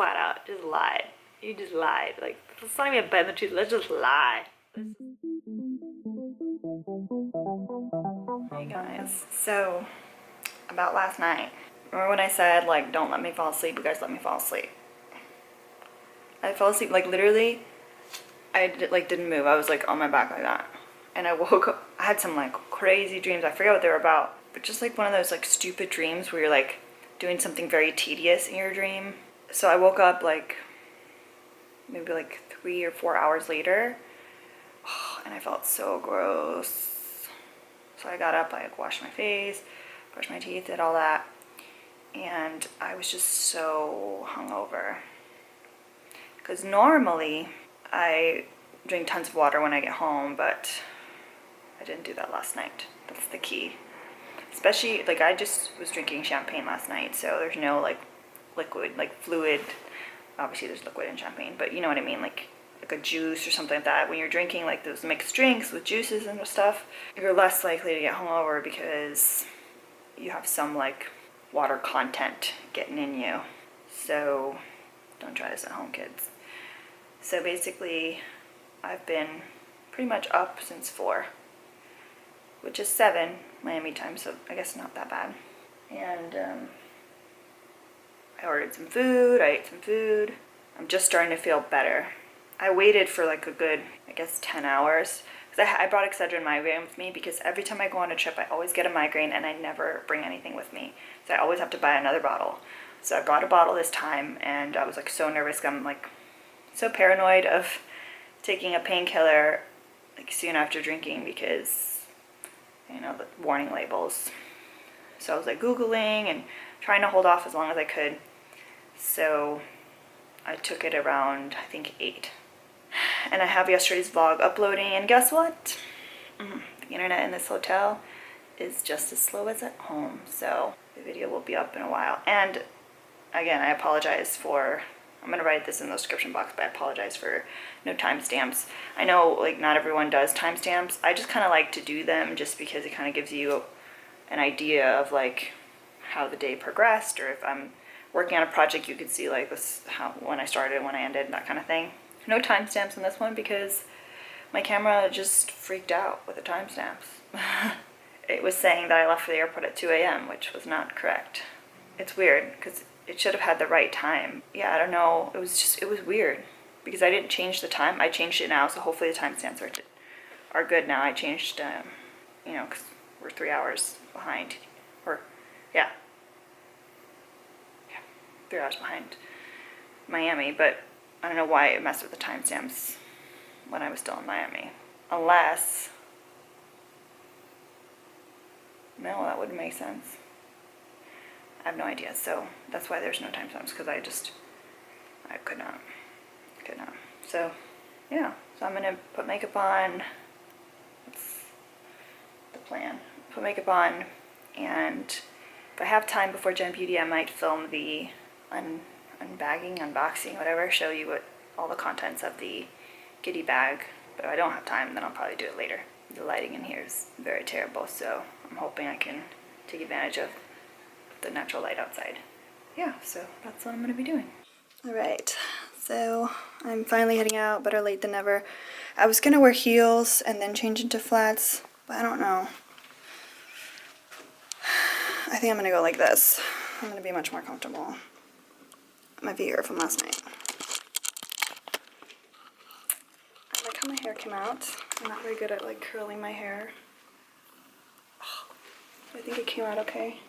flat out just lied. You just lied. Like, let's not even bend the truth. Let's just lie. Hey guys. So, about last night. Remember when I said, like, don't let me fall asleep? You guys let me fall asleep. I fell asleep, like, literally, I didn't move. I was, like, on my back like that. And I woke up. I had some, like, crazy dreams. I forget what they were about. But just, like, one of those, like, stupid dreams where you're, like, doing something very tedious in your dream. So I woke up, like, maybe, like, 3 or 4 hours later. And I felt so gross. So I got up, I like, washed my face, brushed my teeth, did all that. And I was just so hungover. Because normally I drink tons of water when I get home, but I didn't do that last night. That's the key. Especially, like, I just was drinking champagne last night, so there's no, like, liquid, like, fluid. Obviously there's liquid in champagne, but you know what I mean, like a juice or something like that. When you're drinking, like, those mixed drinks with juices and stuff, you're less likely to get hungover because you have some, like, water content getting in you. So don't try this at home, kids. So basically, I've been pretty much up since 4, which is 7 Miami time, so I guess not that bad. And I ordered some food, I ate some food. I'm just starting to feel better. I waited for like a good, I guess, 10 hours. Because I brought Excedrin migraine with me because every time I go on a trip, I always get a migraine and I never bring anything with me. So I always have to buy another bottle. So I brought a bottle this time and I was like so nervous. I'm like so paranoid of taking a painkiller like soon after drinking because, you know, the warning labels. So I was like Googling and trying to hold off as long as I could. So I took it around, I think, 8. And I have yesterday's vlog uploading, and guess what? The internet in this hotel is just as slow as at home, so the video will be up in a while. And again, I apologize for, I'm going to write this in the description box, but I apologize for no timestamps. I know, like, not everyone does timestamps. I just kind of like to do them just because it kind of gives you an idea of, like, how the day progressed, or if I'm working on a project, you could see, like, this, how, when I started, when I ended, that kind of thing. No timestamps on this one because my camera just freaked out with the timestamps. It was saying that I left for the airport at 2 a.m., which was not correct. It's weird because it should have had the right time. Yeah, I don't know. It was weird because I didn't change the time. I changed it now, so hopefully the timestamps are good now. I changed, you know, because we're 3 hours behind. Or, yeah, 3 hours behind Miami, but I don't know why it messed with the timestamps when I was still in Miami. Unless, no, that wouldn't make sense. I have no idea, so that's why there's no timestamps, because I could not. So, yeah, so I'm gonna put makeup on. That's the plan. Put makeup on, and if I have time before Gen Beauty, I might film the unboxing, whatever, show you what all the contents of the goodie bag. But if I don't have time, then I'll probably do it later. The lighting in here is very terrible, so I'm hoping I can take advantage of the natural light outside. Yeah, so that's what I'm going to be doing. Alright, so I'm finally heading out, better late than never. I was going to wear heels and then change into flats, but I don't know. I think I'm going to go like this. I'm going to be much more comfortable. My V-hair from last night. I like how my hair came out. I'm not very good at, like, curling my hair. Oh, I think it came out okay.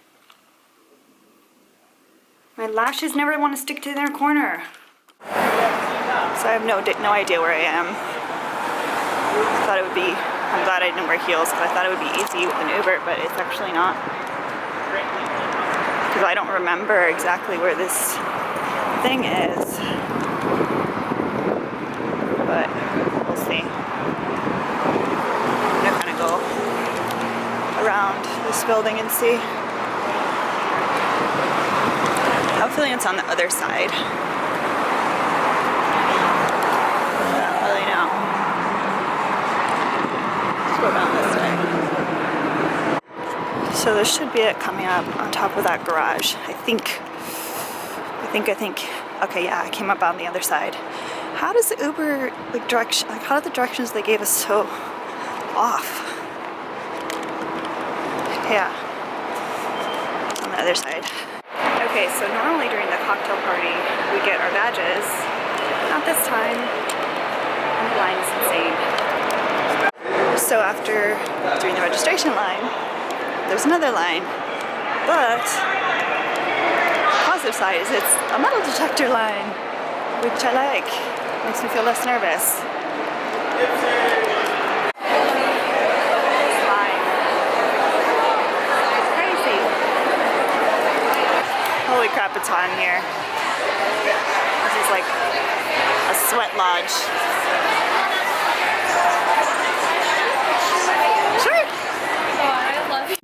My lashes never want to stick to their corner. So I have no idea where I am. I thought it would be, I'm glad I didn't wear heels because I thought it would be easy with an Uber, but it's actually not. Because I don't remember exactly where this thing is, but we'll see. I'm gonna kind of go around this building and see. I have a feeling it's on the other side. I don't really know. Let's go down this way. So there should be it coming up on top of that garage. I think Okay, yeah, I came up on the other side. How does the Uber, like, direction, like, how are the directions they gave us so off? Yeah, on the other side. Okay, so normally during the cocktail party, we get our badges. Not this time. The line is insane. So after doing the registration line, there's another line. But the positive side is it's a metal detector line, which I like. Makes me feel less nervous. Holy crap, it's hot in here. This is like a sweat lodge. Sure. Oh, I love it.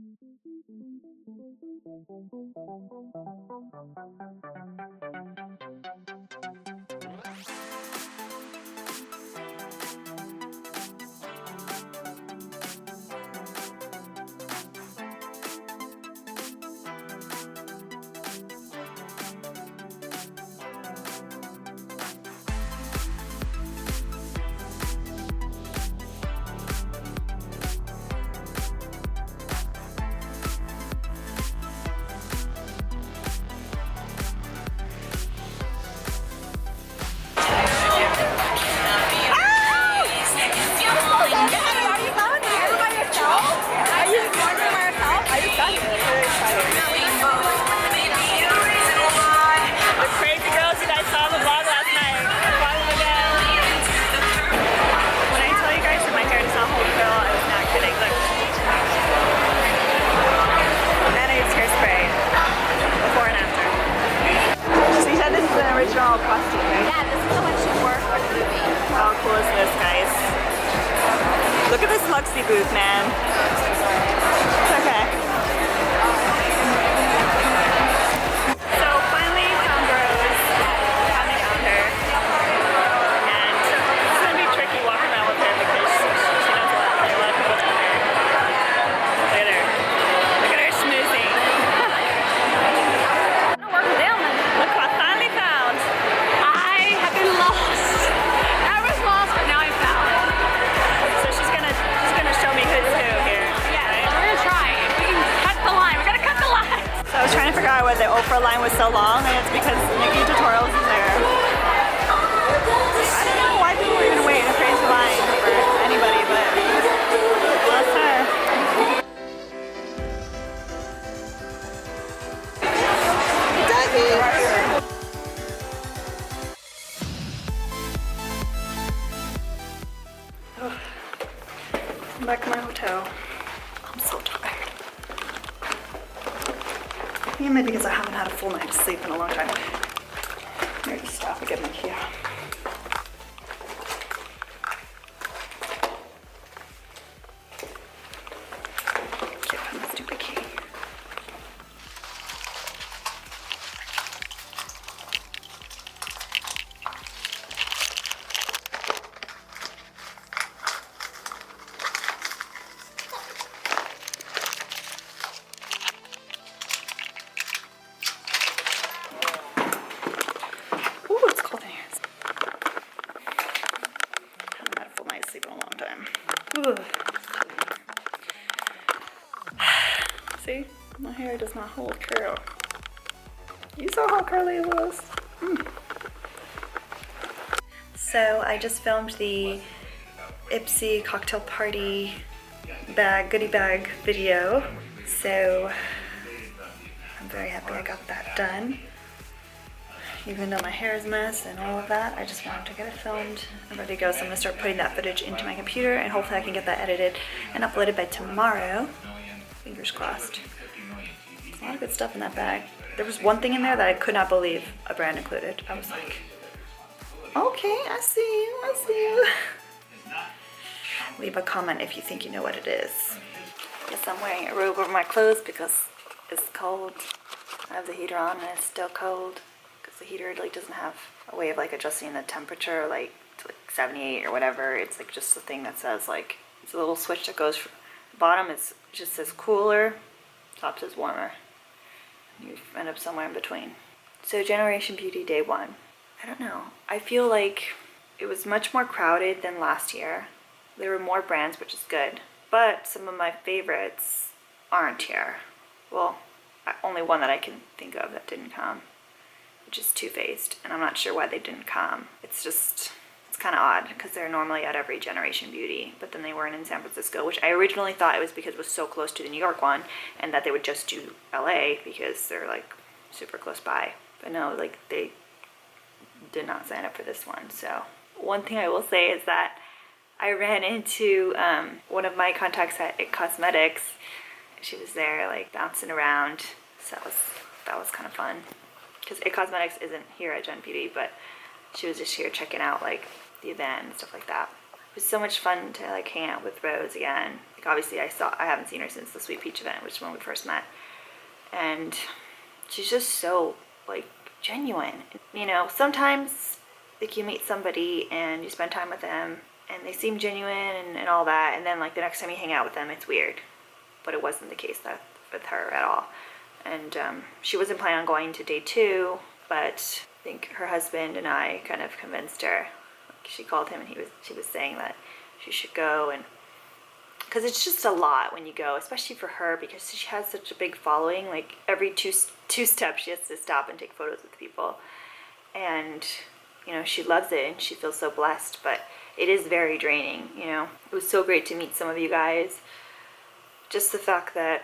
Original costume, right? Yeah, this is the one she wore for the movie. How cool is this, guys? Look at this Luxy booth, man. It's okay. So finally found Rose. Found the counter. And it's gonna be tricky walking around with her because she knows a lot of people down there. Look at her. Look at her schmoozing. Look what I finally found. I have been lost. I was lost, but now I found. So she's gonna show me who's who here. Yeah, right? we're gonna try. If we can cut the line, we gotta cut the line. So I was trying to figure out why the Oprah line was so long, and it's because Nikki Tutorials is there. I don't know why people were even waiting a crazy line for anybody, but bless her. I'm back in my hotel. I'm so tired. Mainly because I haven't had a full night's sleep in a long time. Let me just stop and get my key out. Can't find my stupid key. Ooh, it's cold in here. Haven't had a full night's sleep in a long time. Ooh. See? My hair does not hold curl. You saw how curly it was? So I just filmed the Ipsy cocktail party goodie bag video. So I'm very happy I got that done. Even though my hair is a mess and all of that, I just wanted to get it filmed and ready to go. So I'm gonna start putting that footage into my computer and hopefully I can get that edited and uploaded by tomorrow. Fingers crossed. There's a lot of good stuff in that bag. There was one thing in there that I could not believe a brand included. I was like, okay, I see you, I see you. Leave a comment if you think you know what it is. Guess I'm wearing a robe over my clothes because it's cold. I have the heater on and it's still cold because the heater like doesn't have a way of like adjusting the temperature like to like 78 or whatever. It's like just a thing that says like, it's a little switch that goes from the bottom. It just says cooler, top says warmer. You end up somewhere in between. So Generation Beauty Day 1. I don't know. I feel like it was much more crowded than last year. There were more brands, which is good. But some of my favorites aren't here. Well, only one that I can think of that didn't come, which is Too Faced. And I'm not sure why they didn't come. It's kind of odd because they're normally at every Generation Beauty, but then they weren't in San Francisco, which I originally thought it was because it was so close to the New York one and that they would just do LA because they're like super close by. But no, like they did not sign up for this one. So one thing I will say is that I ran into one of my contacts at It Cosmetics. She was there like bouncing around, so that was kind of fun because It Cosmetics isn't here at Gen Beauty, but she was just here checking out like the event and stuff like that. It was so much fun to like hang out with Rose again. Like obviously I haven't seen her since the Sweet Peach event, which is when we first met, and she's just so like genuine. You know, sometimes like you meet somebody and you spend time with them and they seem genuine and all that, and then like the next time you hang out with them it's weird. But it wasn't the case with her at all. And she wasn't planning on going to day 2, but I think her husband and I kind of convinced her. Like she called him and she was saying that she should go, and because it's just a lot when you go, especially for her because she has such a big following. Like every two steps she has to stop and take photos with people, and you know she loves it and she feels so blessed, but it is very draining. You know, it was so great to meet some of you guys. Just the fact that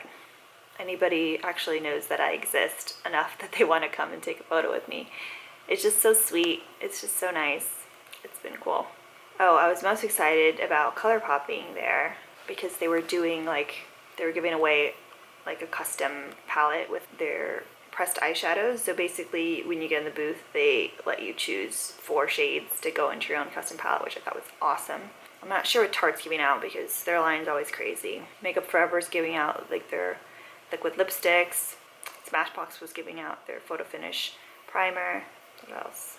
anybody actually knows that I exist enough that they want to come and take a photo with me. It's just so sweet. It's just so nice. It's been cool. Oh, I was most excited about ColourPop being there because they were giving away like a custom palette with their pressed eyeshadows. So basically when you get in the booth, they let you choose 4 shades to go into your own custom palette, which I thought was awesome. I'm not sure what Tarte's giving out because their line's always crazy. Makeup Forever's giving out like their liquid lipsticks. Smashbox was giving out their photo finish primer. What else?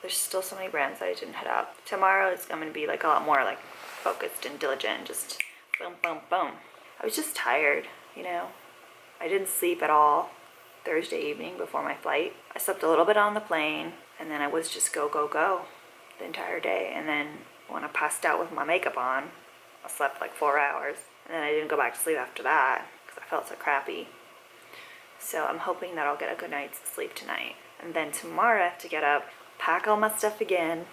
There's still so many brands that I didn't hit up. Tomorrow is going to be like a lot more like focused and diligent, just boom, boom, boom. I was just tired, you know. I didn't sleep at all Thursday evening before my flight. I slept a little bit on the plane, and then I was just go, go, go the entire day. And then when I passed out with my makeup on, I slept like 4 hours. And then I didn't go back to sleep after that because I felt so crappy. So I'm hoping that I'll get a good night's sleep tonight. And then tomorrow I have to get up, pack all my stuff again,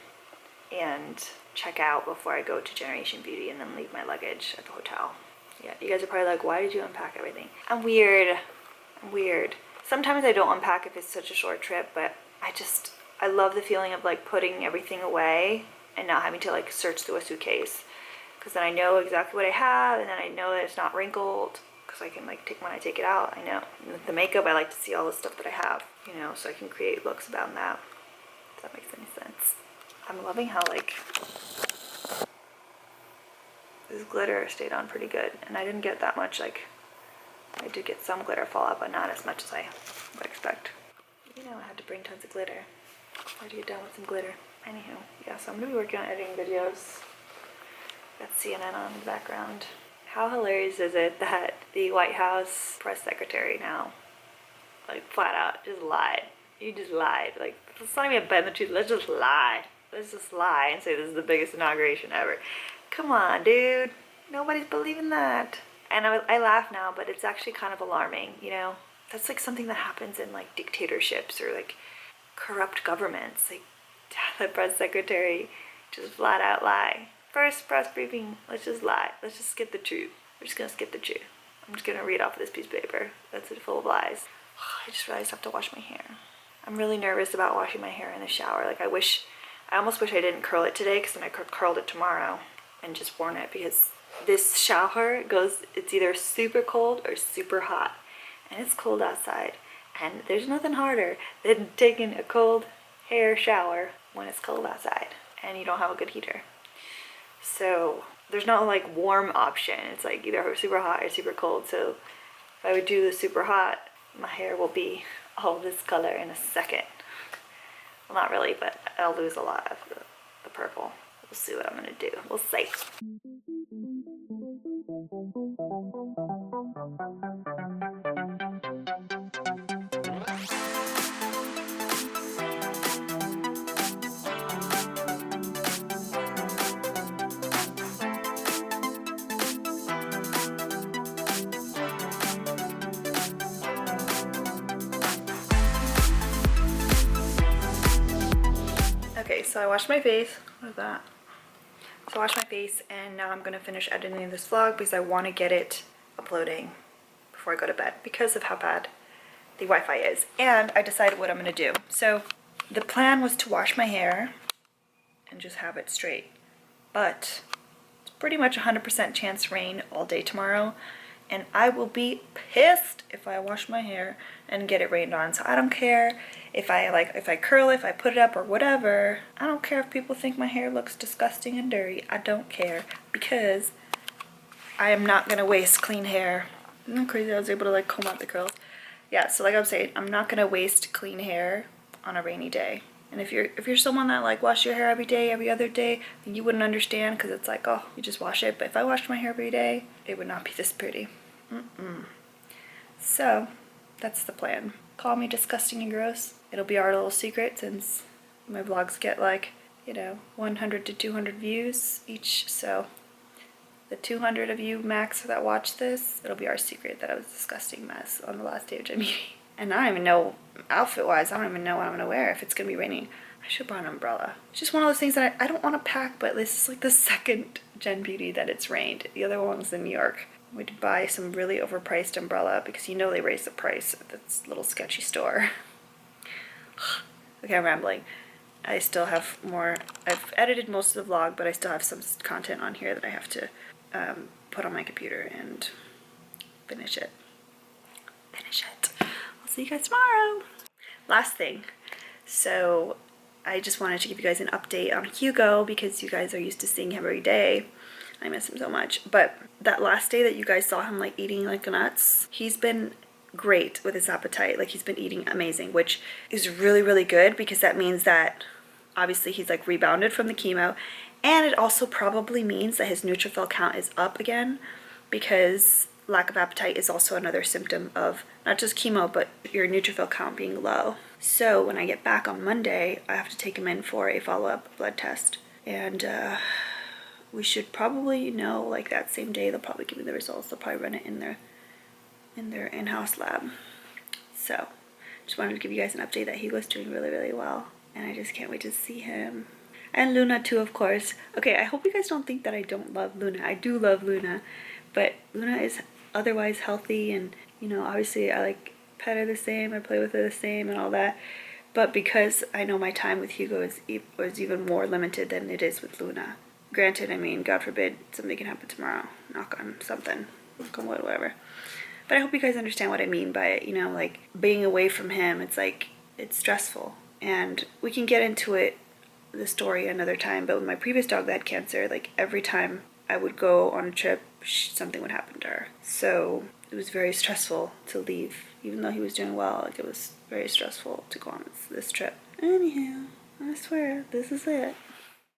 and check out before I go to Generation Beauty and then leave my luggage at the hotel. Yeah, you guys are probably like, why did you unpack everything? I'm weird. Sometimes I don't unpack if it's such a short trip, but I love the feeling of like putting everything away and not having to like search through a suitcase, because then I know exactly what I have, and then I know that it's not wrinkled because I can like when I take it out, I know. And with the makeup, I like to see all the stuff that I have, you know, so I can create looks about that. If that makes any sense. I'm loving how like this glitter stayed on pretty good, and I didn't get that much. Like I did get some glitter fallout, but not as much as I would expect. You know, I had to bring tons of glitter. Hard to get down with some glitter. Anywho, yeah, so I'm gonna be working on editing videos. Got CNN on in the background. How hilarious is it that the White House press secretary now, like flat out, just lied. You just lied. Like, let's not even bend the truth. Let's just lie. Let's just lie and say this is the biggest inauguration ever. Come on, dude. Nobody's believing that. And I laugh now, but it's actually kind of alarming, you know? That's like something that happens in like dictatorships or like corrupt governments. Like the press secretary just flat out lie. First press briefing, let's just lie. Let's just skip the truth. We're just gonna skip the truth. I'm just gonna read off of this piece of paper that's full of lies. I just realized I have to wash my hair. I'm really nervous about washing my hair in the shower. Like I almost wish I didn't curl it today, because then I could curled it tomorrow and just worn it, because this shower it's either super cold or super hot, and it's cold outside, and there's nothing harder than taking a cold hair shower when it's cold outside and you don't have a good heater. So there's no like warm option. It's like either super hot or super cold. So if I would do the super hot, my hair will be all this color in a second. Well, not really, but I'll lose a lot of the purple. We'll see what I'm gonna do. We'll see. Okay, so I washed my face. What is that? So I washed my face and now I'm gonna finish editing this vlog because I want to get it uploading before I go to bed because of how bad the Wi-Fi is. And I decided what I'm gonna do. So the plan was to wash my hair and just have it straight, but it's pretty much 100% chance rain all day tomorrow, and I will be pissed if I wash my hair and get it rained on. So I don't care if I curl it, if I put it up or whatever. I don't care if people think my hair looks disgusting and dirty. I don't care, because I am not gonna waste clean hair. Isn't that crazy? I was able to like comb out the curls. Yeah, so like I'm saying, I'm not gonna waste clean hair on a rainy day. And if you're someone that like wash your hair every day, every other day, then you wouldn't understand, because it's like, oh, you just wash it. But if I washed my hair every day, it would not be this pretty. So that's the plan. Call me disgusting and gross. It'll be our little secret, since my vlogs get like, 100 to 200 views each. So the 200 of you max that watch this, it'll be our secret that I was a disgusting mess on the last day of Gen Beauty. And I don't even know, outfit-wise, I don't even know what I'm going to wear if it's going to be raining. I should buy an umbrella. It's just one of those things that I don't want to pack, but this is like the second Gen Beauty that it's rained. The other one was in New York. I went to buy some really overpriced umbrella because they raised the price at this little sketchy store. Okay, I'm rambling. I still have more. I've edited most of the vlog, but I still have some content on here that I have to put on my computer and finish it. I'll see you guys tomorrow. Last thing. So I just wanted to give you guys an update on Hugo, because you guys are used to seeing him every day. I miss him so much. But that last day that you guys saw him like eating like nuts, he's been great with his appetite. Like, he's been eating amazing, which is really, really good, because that means that obviously he's like rebounded from the chemo, and it also probably means that his neutrophil count is up again, because lack of appetite is also another symptom of not just chemo, but your neutrophil count being low. So when I get back on Monday, I have to take him in for a follow-up blood test, and we should probably know like that same day. They'll probably give me the results. They'll probably run it in their in-house lab. So just wanted to give you guys an update that Hugo's doing really, really well, and I just can't wait to see him. And Luna too, of course. Okay, I hope you guys don't think that I don't love Luna. I do love Luna, but Luna is otherwise healthy, and obviously I like pet her the same, I play with her the same and all that, but because I know my time with Hugo was even more limited than it is with Luna. Granted, I mean, God forbid something can happen tomorrow, knock on something, knock on wood, whatever. But I hope you guys understand what I mean by it, like being away from him, it's like, it's stressful. And we can get into it, the story, another time, but with my previous dog that had cancer, like every time I would go on a trip, something would happen to her. So it was very stressful to leave, even though he was doing well. Like, it was very stressful to go on this trip. Anyhow, I swear, this is it.